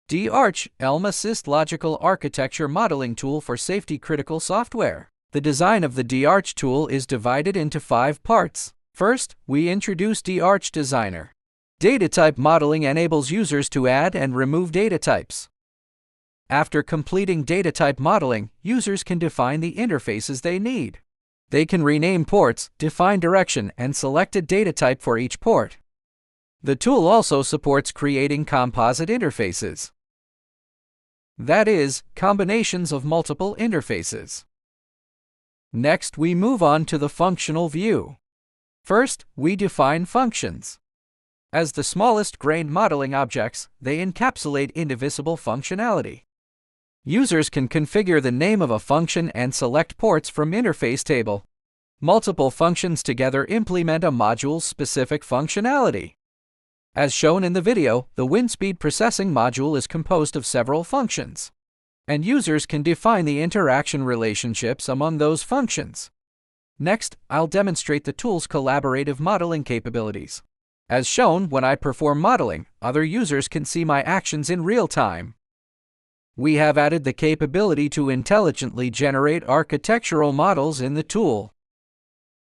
DArch, Elm Assist Logical Architecture Modeling Tool for Safety-Critical Software. The design of the DArch tool is divided into 5 parts. First, we introduce DArch Designer. Data type modeling enables users to add and remove data types. After completing data type modeling, users can define the interfaces they need. They can rename ports, define direction, and select a data type for each port. The tool also supports creating composite interfaces. That is, combinations of multiple interfaces. Next, we move on to the functional view. First, we define functions. As the smallest grained modeling objects, they encapsulate indivisible functionality. Users can configure the name of a function and select ports from interface table. Multiple functions together implement a module's specific functionality. As shown in the video, the wind speed processing module is composed of several functions, and users can define the interaction relationships among those functions. Next, I'll demonstrate the tool's collaborative modeling capabilities. As shown, when I perform modeling, other users can see my actions in real time. We have added the capability to intelligently generate architectural models in the tool.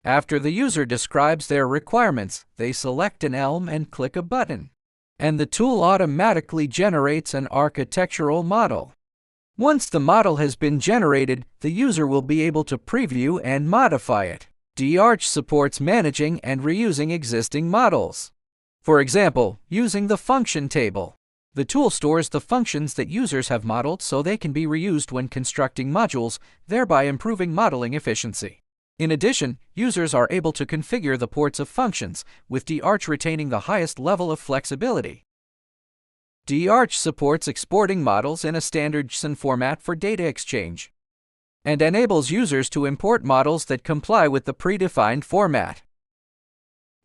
After the user describes their requirements, they select an Elm and click a button, and the tool automatically generates an architectural model. Once the model has been generated, the user will be able to preview and modify it. DArch supports managing and reusing existing models. For example, using the function table. The tool stores the functions that users have modeled so they can be reused when constructing modules, thereby improving modeling efficiency. In addition, users are able to configure the ports of functions, with DArch retaining the highest level of flexibility. DArch supports exporting models in a standard JSON format for data exchange, and enables users to import models that comply with the predefined format.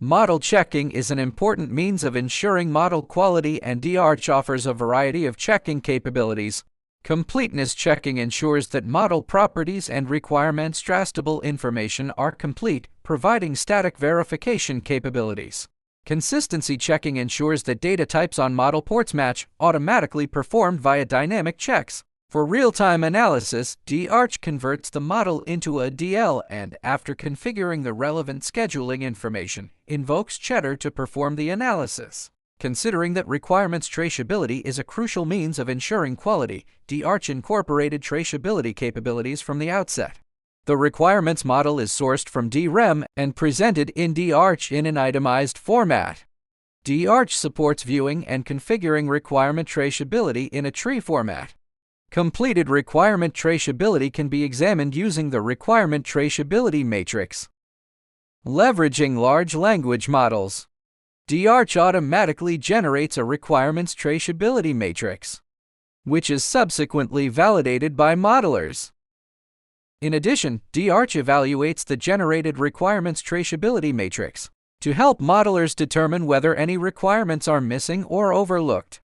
Model checking is an important means of ensuring model quality, and DArch offers a variety of checking capabilities. Completeness checking ensures that model properties and requirements trustable information are complete, providing static verification capabilities. Consistency checking ensures that data types on model ports match, automatically performed via dynamic checks. For real-time analysis, DArch converts the model into a DL and, after configuring the relevant scheduling information, invokes Cheddar to perform the analysis. Considering that requirements traceability is a crucial means of ensuring quality, DArch incorporated traceability capabilities from the outset. The requirements model is sourced from DREM and presented in DArch in an itemized format. DArch supports viewing and configuring requirement traceability in a tree format. Completed requirement traceability can be examined using the requirement traceability matrix. Leveraging large language models. DArch automatically generates a requirements traceability matrix, which is subsequently validated by modelers. In addition, DArch evaluates the generated requirements traceability matrix to help modelers determine whether any requirements are missing or overlooked.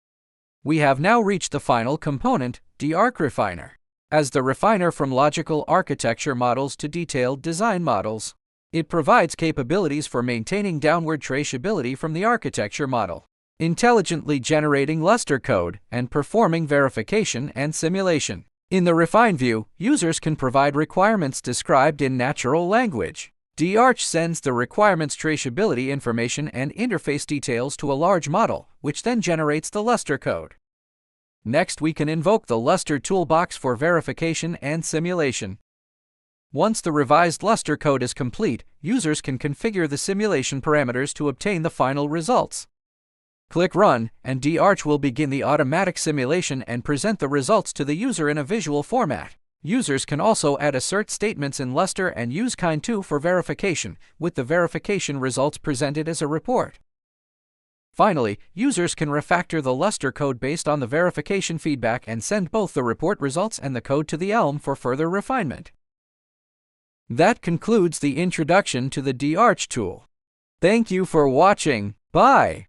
We have now reached the final component, DArch Refiner. As the refiner from logical architecture models to detailed design models, it provides capabilities for maintaining downward traceability from the architecture model, intelligently generating Lustre code, and performing verification and simulation. In the Refine view, users can provide requirements described in natural language. DArch sends the requirements traceability information and interface details to a large model, which then generates the Lustre code. Next, we can invoke the Lustre toolbox for verification and simulation. Once the revised Lustre code is complete, users can configure the simulation parameters to obtain the final results. Click Run, and DArch will begin the automatic simulation and present the results to the user in a visual format. Users can also add assert statements in Lustre and use Kind2 for verification, with the verification results presented as a report. Finally, users can refactor the Lustre code based on the verification feedback and send both the report results and the code to the Elm for further refinement. That concludes the introduction to the DArch tool. Thank you for watching. Bye.